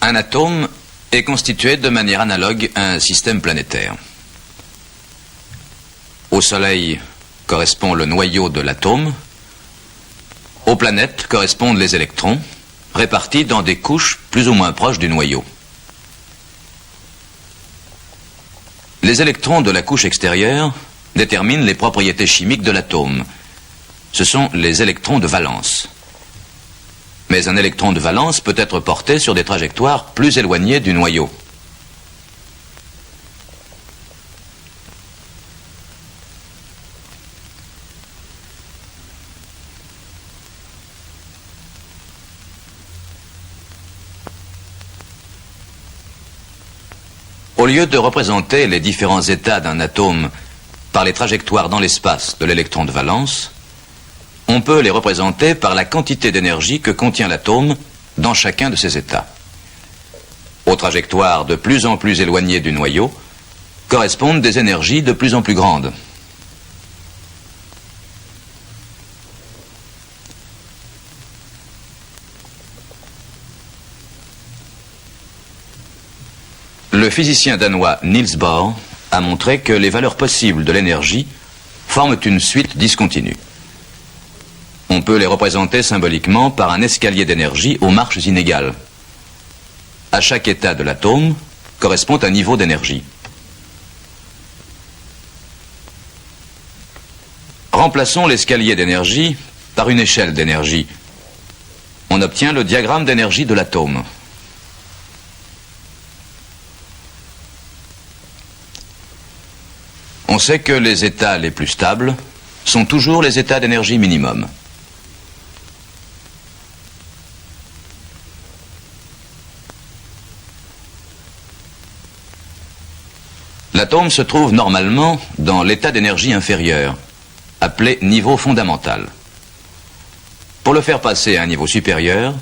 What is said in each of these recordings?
Un atome est constitué de manière analogue à un système planétaire. Au Soleil correspond le noyau de l'atome. Aux planètes correspondent les électrons, répartis dans des couches plus ou moins proches du noyau. Les électrons de la couche extérieure déterminent les propriétés chimiques de l'atome. Ce sont les électrons de valence. Mais un électron de valence peut être porté sur des trajectoires plus éloignées du noyau. Au lieu de représenter les différents états d'un atome par les trajectoires dans l'espace de l'électron de valence, on peut les représenter par la quantité d'énergie que contient l'atome dans chacun de ces états. Aux trajectoires de plus en plus éloignées du noyau correspondent des énergies de plus en plus grandes. Le physicien danois Niels Bohr a montré que les valeurs possibles de l'énergie forment une suite discontinue. On peut les représenter symboliquement par un escalier d'énergie aux marches inégales. À chaque état de l'atome correspond un niveau d'énergie. Remplaçons l'escalier d'énergie par une échelle d'énergie. On obtient le diagramme d'énergie de l'atome. On sait que les états les plus stables sont toujours les états d'énergie minimum. L'atome se trouve normalement dans l'état d'énergie inférieur, appelé niveau fondamental. Pour le faire passer à un niveau supérieur,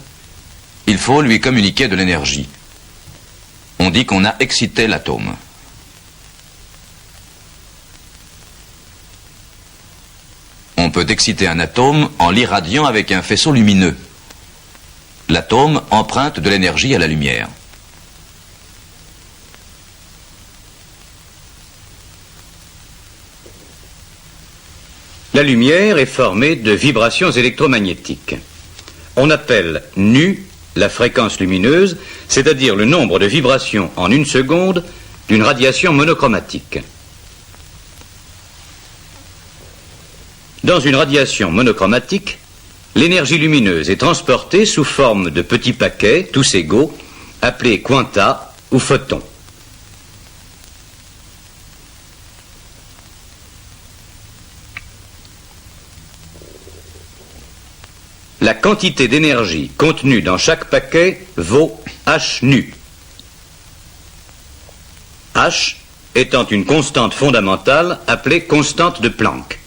il faut lui communiquer de l'énergie. On dit qu'on a excité l'atome. On peut exciter un atome en l'irradiant avec un faisceau lumineux. L'atome emprunte de l'énergie à la lumière. La lumière est formée de vibrations électromagnétiques. On appelle nu la fréquence lumineuse, c'est-à-dire le nombre de vibrations en une seconde d'une radiation monochromatique. Dans une radiation monochromatique, l'énergie lumineuse est transportée sous forme de petits paquets, tous égaux, appelés quanta ou photons. La quantité d'énergie contenue dans chaque paquet vaut h nu. H étant une constante fondamentale appelée constante de Planck.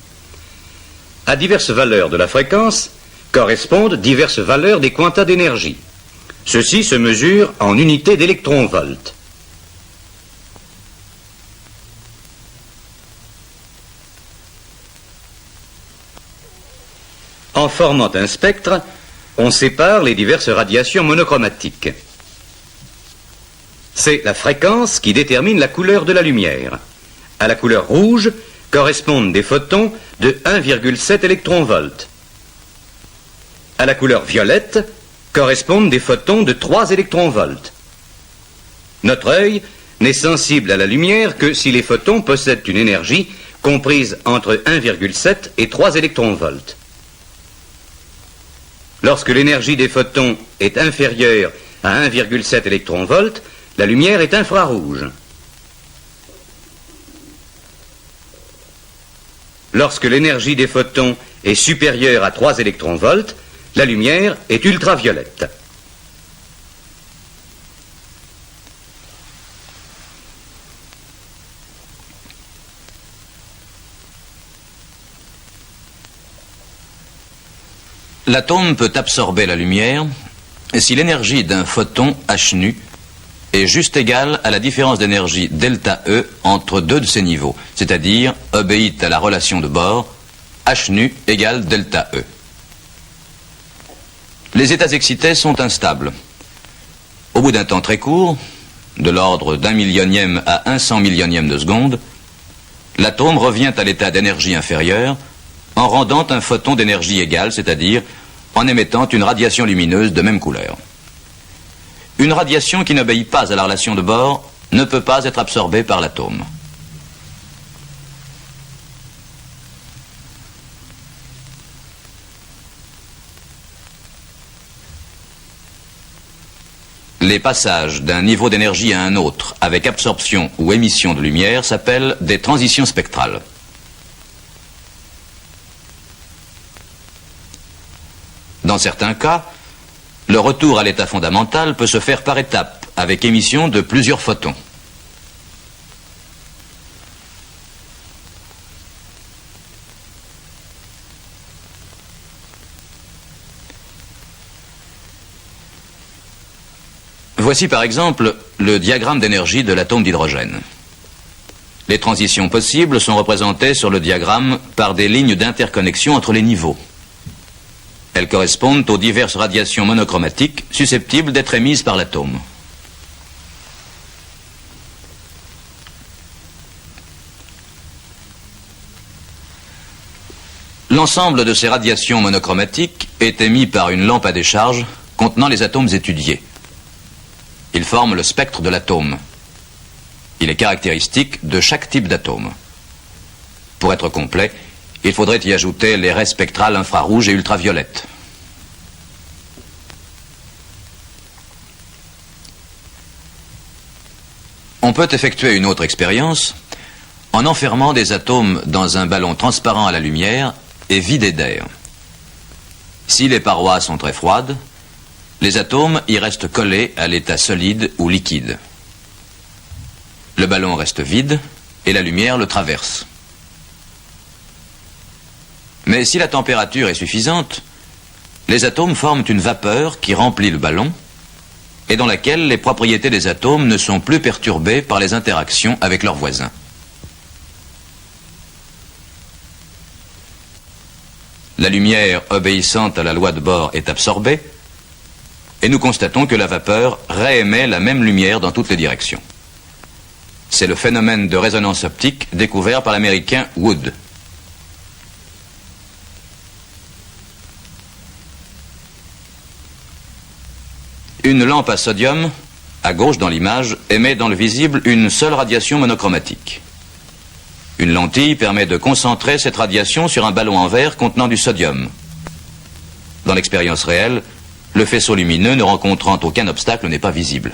À diverses valeurs de la fréquence correspondent diverses valeurs des quantas d'énergie. Ceci se mesure en unités d'électron-volt. En formant un spectre, on sépare les diverses radiations monochromatiques. C'est la fréquence qui détermine la couleur de la lumière. À la couleur rouge correspondent des photons de 1,7 électronvolts. À la couleur violette correspondent des photons de 3 électronvolts. Notre œil n'est sensible à la lumière que si les photons possèdent une énergie comprise entre 1,7 et 3 électronvolts. Lorsque l'énergie des photons est inférieure à 1,7 électronvolts, la lumière est infrarouge. Lorsque l'énergie des photons est supérieure à 3 électronvolts, la lumière est ultraviolette. L'atome peut absorber la lumière si l'énergie d'un photon h nu est juste égale à la différence d'énergie delta E entre deux de ces niveaux, c'est-à-dire obéit à la relation de Bohr, h nu égale delta E. Les états excités sont instables. Au bout d'un temps très court, de l'ordre d'1 millionième à 1 100 millionième de seconde, l'atome revient à l'état d'énergie inférieure en rendant un photon d'énergie égale, c'est-à-dire en émettant une radiation lumineuse de même couleur. Une radiation qui n'obéit pas à la relation de Bohr ne peut pas être absorbée par l'atome. Les passages d'un niveau d'énergie à un autre avec absorption ou émission de lumière s'appellent des transitions spectrales. Dans certains cas, le retour à l'état fondamental peut se faire par étapes, avec émission de plusieurs photons. Voici par exemple le diagramme d'énergie de l'atome d'hydrogène. Les transitions possibles sont représentées sur le diagramme par des lignes d'interconnexion entre les niveaux. Elles correspondent aux diverses radiations monochromatiques susceptibles d'être émises par l'atome. L'ensemble de ces radiations monochromatiques est émis par une lampe à décharge contenant les atomes étudiés. Ils forment le spectre de l'atome. Il est caractéristique de chaque type d'atome. Pour être complet, il faudrait y ajouter les raies spectrales infrarouges et ultraviolettes. On peut effectuer une autre expérience en enfermant des atomes dans un ballon transparent à la lumière et vidé d'air. Si les parois sont très froides, les atomes y restent collés à l'état solide ou liquide. Le ballon reste vide et la lumière le traverse. Mais si la température est suffisante, les atomes forment une vapeur qui remplit le ballon et dans laquelle les propriétés des atomes ne sont plus perturbées par les interactions avec leurs voisins. La lumière obéissant à la loi de Bohr est absorbée et nous constatons que la vapeur réémet la même lumière dans toutes les directions. C'est le phénomène de résonance optique découvert par l'américain Wood. Une lampe à sodium, à gauche dans l'image, émet dans le visible une seule radiation monochromatique. Une lentille permet de concentrer cette radiation sur un ballon en verre contenant du sodium. Dans l'expérience réelle, le faisceau lumineux ne rencontrant aucun obstacle n'est pas visible.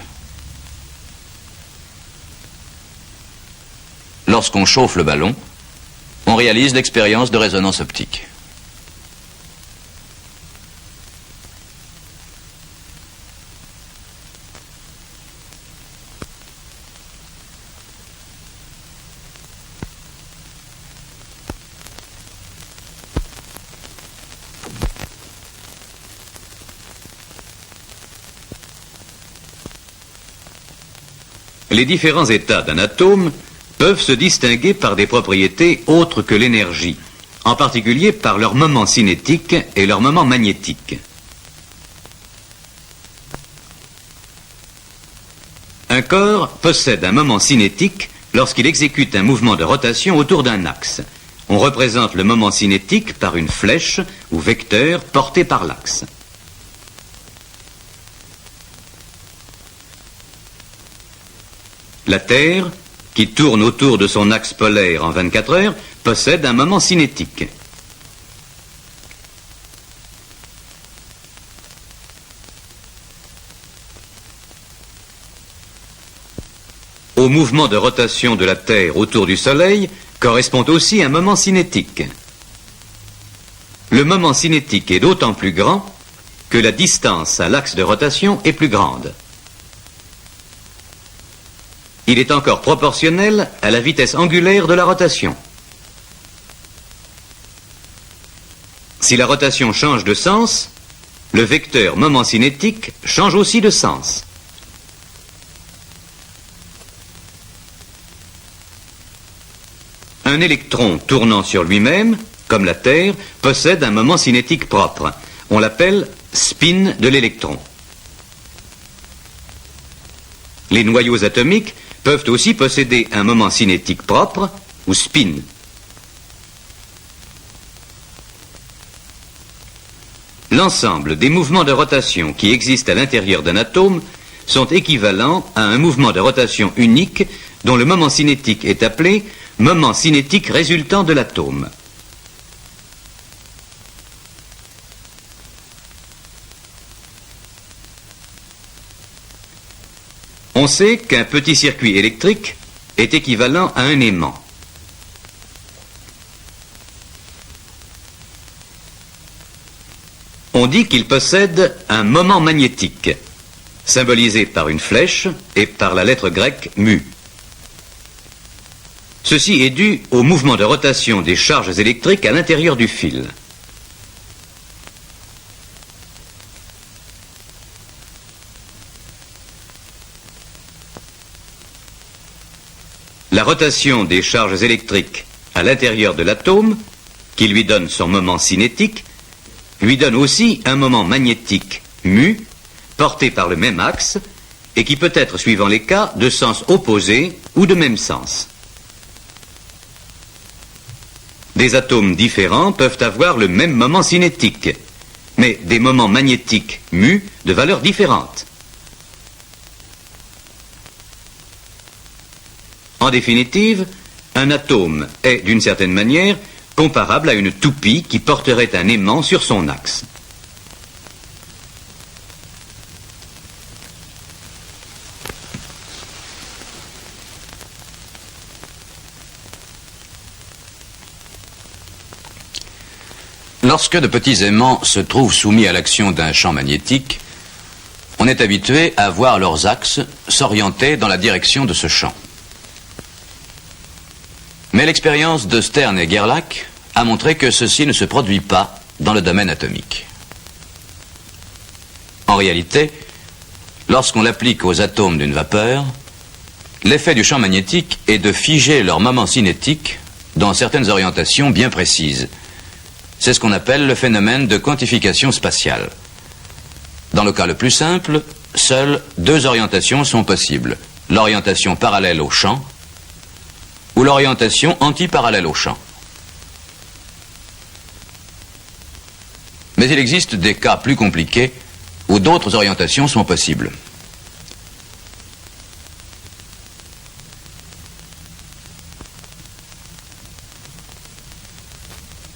Lorsqu'on chauffe le ballon, on réalise l'expérience de résonance optique. Les différents états d'un atome peuvent se distinguer par des propriétés autres que l'énergie, en particulier par leur moment cinétique et leur moment magnétique. Un corps possède un moment cinétique lorsqu'il exécute un mouvement de rotation autour d'un axe. On représente le moment cinétique par une flèche ou vecteur porté par l'axe. La Terre, qui tourne autour de son axe polaire en 24 heures, possède un moment cinétique. Au mouvement de rotation de la Terre autour du Soleil correspond aussi un moment cinétique. Le moment cinétique est d'autant plus grand que la distance à l'axe de rotation est plus grande. Il est encore proportionnel à la vitesse angulaire de la rotation. Si la rotation change de sens, le vecteur moment cinétique change aussi de sens. Un électron tournant sur lui-même, comme la Terre, possède un moment cinétique propre. On l'appelle spin de l'électron. Les noyaux atomiques peuvent aussi posséder un moment cinétique propre, ou spin. L'ensemble des mouvements de rotation qui existent à l'intérieur d'un atome sont équivalents à un mouvement de rotation unique dont le moment cinétique est appelé moment cinétique résultant de l'atome. On sait qu'un petit circuit électrique est équivalent à un aimant. On dit qu'il possède un moment magnétique, symbolisé par une flèche et par la lettre grecque mu. Ceci est dû au mouvement de rotation des charges électriques à l'intérieur du fil. La rotation des charges électriques à l'intérieur de l'atome, qui lui donne son moment cinétique, lui donne aussi un moment magnétique mu, porté par le même axe, et qui peut être, suivant les cas, de sens opposé ou de même sens. Des atomes différents peuvent avoir le même moment cinétique, mais des moments magnétiques mu de valeurs différentes. En définitive, un atome est, d'une certaine manière, comparable à une toupie qui porterait un aimant sur son axe. Lorsque de petits aimants se trouvent soumis à l'action d'un champ magnétique, on est habitué à voir leurs axes s'orienter dans la direction de ce champ. Mais l'expérience de Stern et Gerlach a montré que ceci ne se produit pas dans le domaine atomique. En réalité, lorsqu'on l'applique aux atomes d'une vapeur, l'effet du champ magnétique est de figer leur moment cinétique dans certaines orientations bien précises. C'est ce qu'on appelle le phénomène de quantification spatiale. Dans le cas le plus simple, seules deux orientations sont possibles. L'orientation parallèle au champ ou l'orientation antiparallèle au champ. Mais il existe des cas plus compliqués où d'autres orientations sont possibles.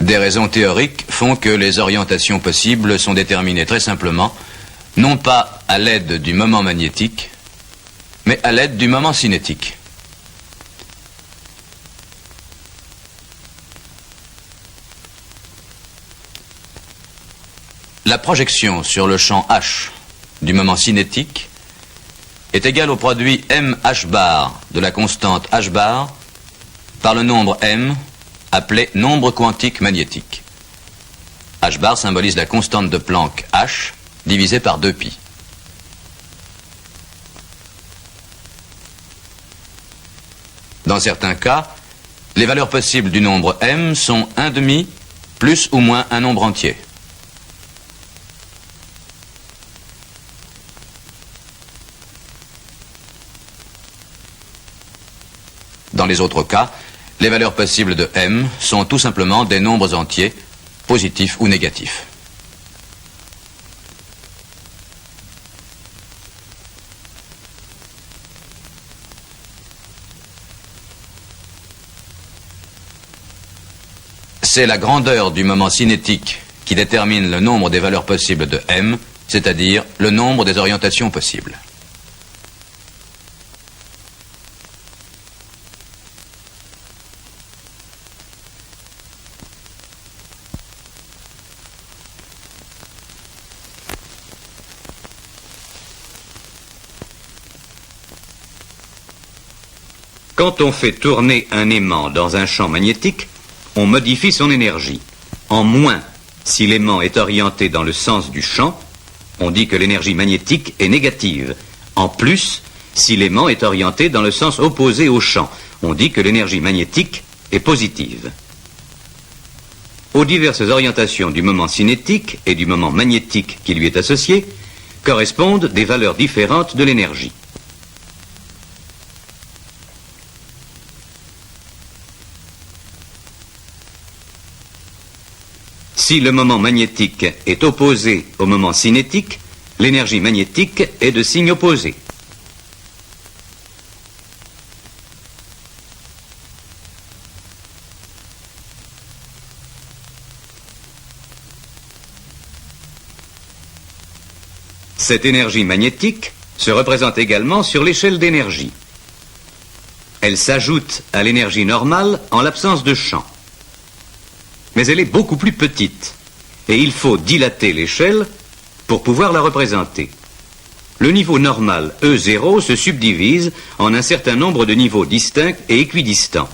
Des raisons théoriques font que les orientations possibles sont déterminées très simplement, non pas à l'aide du moment magnétique, mais à l'aide du moment cinétique. La projection sur le champ H du moment cinétique est égale au produit mH bar de la constante H bar par le nombre m appelé nombre quantique magnétique. H bar symbolise la constante de Planck H divisée par 2π. Dans certains cas, les valeurs possibles du nombre m sont 1/2 plus ou moins un nombre entier. Dans les autres cas, les valeurs possibles de m sont tout simplement des nombres entiers, positifs ou négatifs. C'est la grandeur du moment cinétique qui détermine le nombre des valeurs possibles de m, c'est-à-dire le nombre des orientations possibles. Quand on fait tourner un aimant dans un champ magnétique, on modifie son énergie. En moins, si l'aimant est orienté dans le sens du champ, on dit que l'énergie magnétique est négative. En plus, si l'aimant est orienté dans le sens opposé au champ, on dit que l'énergie magnétique est positive. Aux diverses orientations du moment cinétique et du moment magnétique qui lui est associé, correspondent des valeurs différentes de l'énergie. Si le moment magnétique est opposé au moment cinétique, l'énergie magnétique est de signe opposé. Cette énergie magnétique se représente également sur l'échelle d'énergie. Elle s'ajoute à l'énergie normale en l'absence de champ. Mais elle est beaucoup plus petite et il faut dilater l'échelle pour pouvoir la représenter. Le niveau normal E0 se subdivise en un certain nombre de niveaux distincts et équidistants.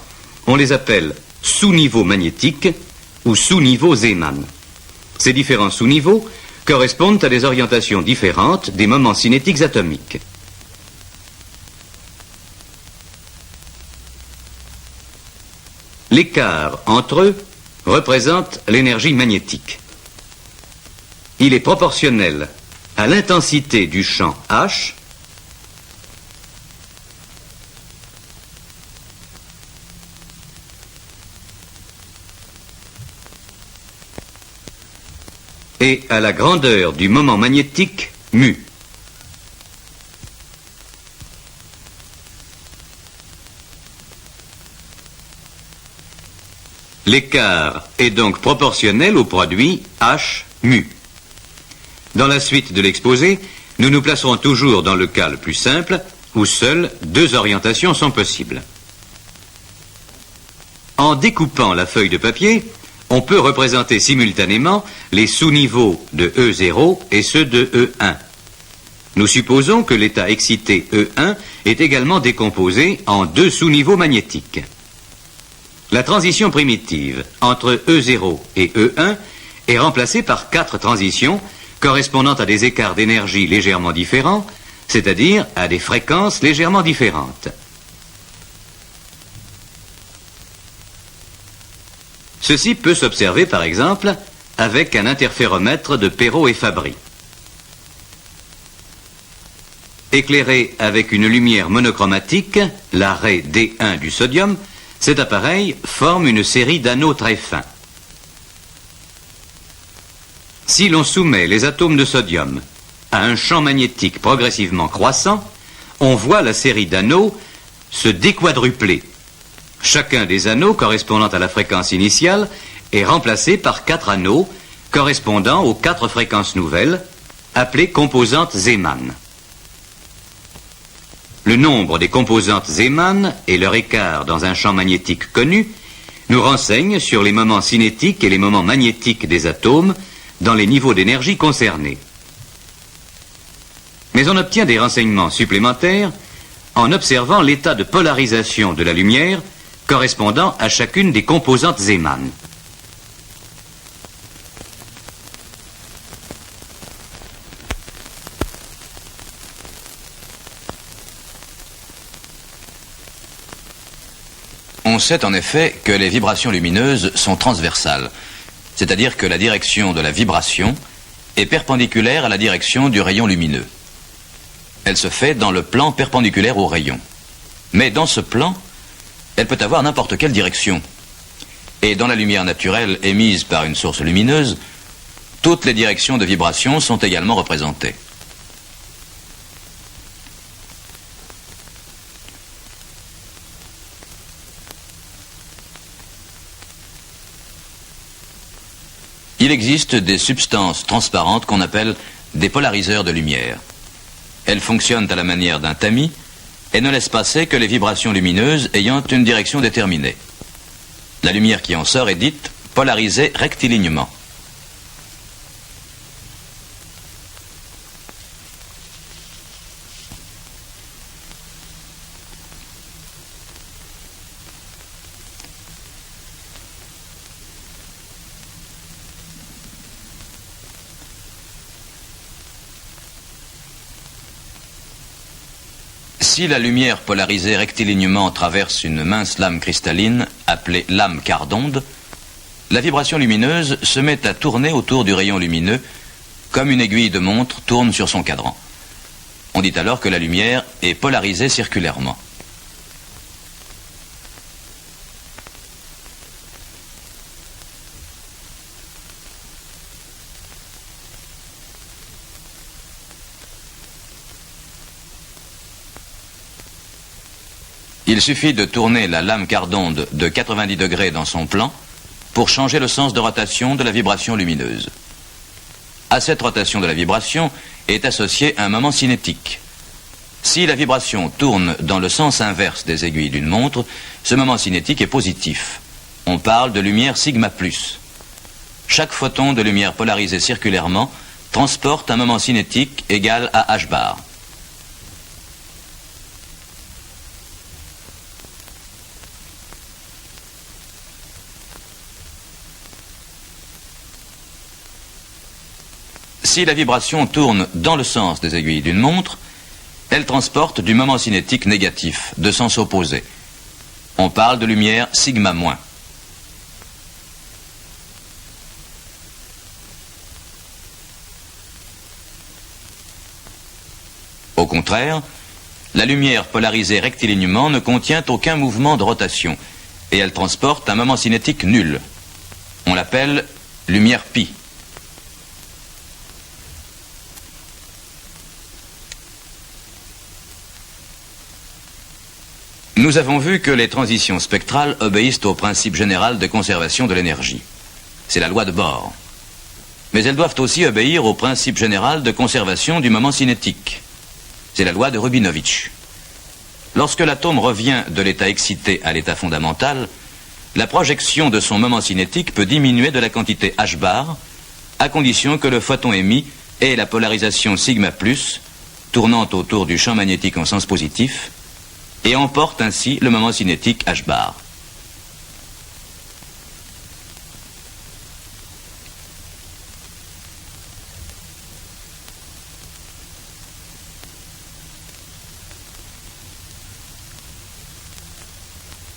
On les appelle sous-niveaux magnétiques ou sous-niveaux Zeeman. Ces différents sous-niveaux correspondent à des orientations différentes des moments cinétiques atomiques. L'écart entre eux représente l'énergie magnétique. Il est proportionnel à l'intensité du champ H et à la grandeur du moment magnétique mu. L'écart est donc proportionnel au produit H mu. Dans la suite de l'exposé, nous nous placerons toujours dans le cas le plus simple, où seules deux orientations sont possibles. En découpant la feuille de papier, on peut représenter simultanément les sous-niveaux de E0 et ceux de E1. Nous supposons que l'état excité E1 est également décomposé en deux sous-niveaux magnétiques. La transition primitive entre E0 et E1 est remplacée par 4 transitions correspondant à des écarts d'énergie légèrement différents, c'est-à-dire à des fréquences légèrement différentes. Ceci peut s'observer par exemple avec un interféromètre de Perot et Fabry. Éclairé avec une lumière monochromatique, la raie D1 du sodium, cet appareil forme une série d'anneaux très fins. Si l'on soumet les atomes de sodium à un champ magnétique progressivement croissant, on voit la série d'anneaux se déquadrupler. Chacun des anneaux correspondant à la fréquence initiale est remplacé par 4 anneaux correspondant aux 4 fréquences nouvelles, appelées composantes Zeeman. Le nombre des composantes Zeeman et leur écart dans un champ magnétique connu nous renseignent sur les moments cinétiques et les moments magnétiques des atomes dans les niveaux d'énergie concernés. Mais on obtient des renseignements supplémentaires en observant l'état de polarisation de la lumière correspondant à chacune des composantes Zeeman. On sait en effet que les vibrations lumineuses sont transversales, c'est-à-dire que la direction de la vibration est perpendiculaire à la direction du rayon lumineux. Elle se fait dans le plan perpendiculaire au rayon. Mais dans ce plan, elle peut avoir n'importe quelle direction. Et dans la lumière naturelle émise par une source lumineuse, toutes les directions de vibration sont également représentées. Il existe des substances transparentes qu'on appelle des polariseurs de lumière. Elles fonctionnent à la manière d'un tamis et ne laissent passer que les vibrations lumineuses ayant une direction déterminée. La lumière qui en sort est dite polarisée rectilignement. Si la lumière polarisée rectilignement traverse une mince lame cristalline, appelée lame quart d'onde, la vibration lumineuse se met à tourner autour du rayon lumineux, comme une aiguille de montre tourne sur son cadran. On dit alors que la lumière est polarisée circulairement. Il suffit de tourner la lame quart d'onde de 90 degrés dans son plan pour changer le sens de rotation de la vibration lumineuse. À cette rotation de la vibration est associé un moment cinétique. Si la vibration tourne dans le sens inverse des aiguilles d'une montre, ce moment cinétique est positif. On parle de lumière sigma plus. Chaque photon de lumière polarisé circulairement transporte un moment cinétique égal à h bar. Si la vibration tourne dans le sens des aiguilles d'une montre, elle transporte du moment cinétique négatif, de sens opposé. On parle de lumière sigma moins. Au contraire, la lumière polarisée rectilignement ne contient aucun mouvement de rotation et elle transporte un moment cinétique nul. On l'appelle lumière pi. Nous avons vu que les transitions spectrales obéissent au principe général de conservation de l'énergie. C'est la loi de Bohr. Mais elles doivent aussi obéir au principe général de conservation du moment cinétique. C'est la loi de Rubinovitch. Lorsque l'atome revient de l'état excité à l'état fondamental, la projection de son moment cinétique peut diminuer de la quantité h bar, à condition que le photon émis ait la polarisation sigma plus, tournant autour du champ magnétique en sens positif, et emporte ainsi le moment cinétique h bar.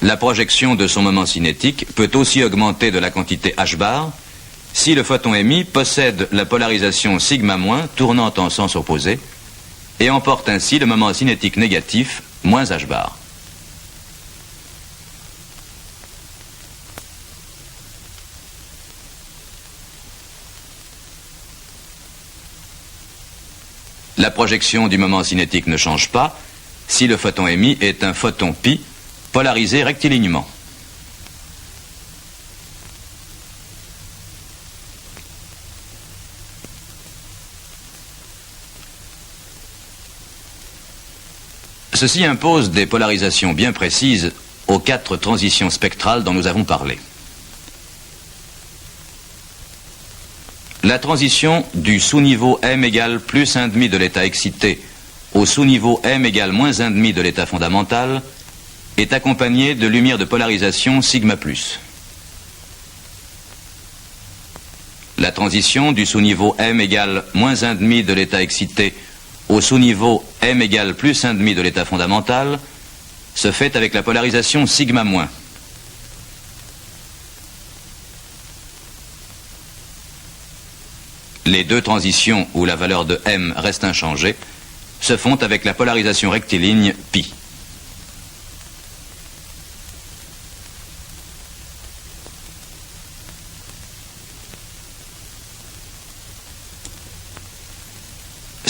La projection de son moment cinétique peut aussi augmenter de la quantité h bar si le photon émis possède la polarisation sigma moins tournant en sens opposé et emporte ainsi le moment cinétique négatif moins h bar. La projection du moment cinétique ne change pas si le photon émis est un photon pi polarisé rectilignement. Ceci impose des polarisations bien précises aux 4 transitions spectrales dont nous avons parlé. La transition du sous-niveau m égale plus 1,5 de l'état excité au sous-niveau m égale moins 1,5 de l'état fondamental est accompagnée de lumière de polarisation sigma plus. La transition du sous-niveau m égale moins 1,5 de l'état excité au sous-niveau m égale plus 1,5 de l'état fondamental se fait avec la polarisation sigma moins. Les deux transitions où la valeur de m reste inchangée se font avec la polarisation rectiligne pi.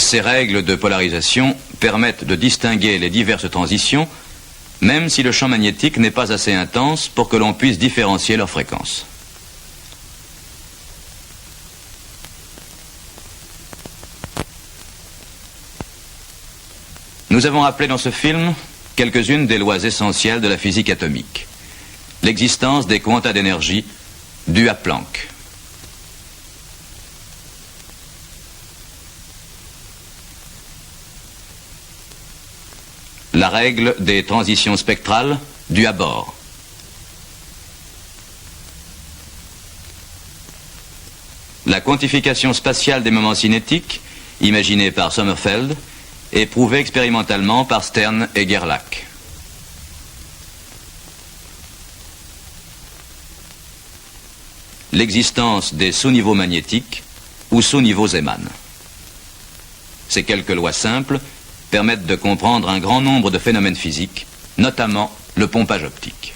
Ces règles de polarisation permettent de distinguer les diverses transitions, même si le champ magnétique n'est pas assez intense pour que l'on puisse différencier leurs fréquences. Nous avons rappelé dans ce film quelques-unes des lois essentielles de la physique atomique. L'existence des quanta d'énergie dus à Planck. La règle des transitions spectrales due à Bohr. La quantification spatiale des moments cinétiques, imaginée par Sommerfeld, est prouvée expérimentalement par Stern et Gerlach. L'existence des sous-niveaux magnétiques ou sous-niveaux Zeeman. Ces quelques lois simples permettent de comprendre un grand nombre de phénomènes physiques, notamment le pompage optique.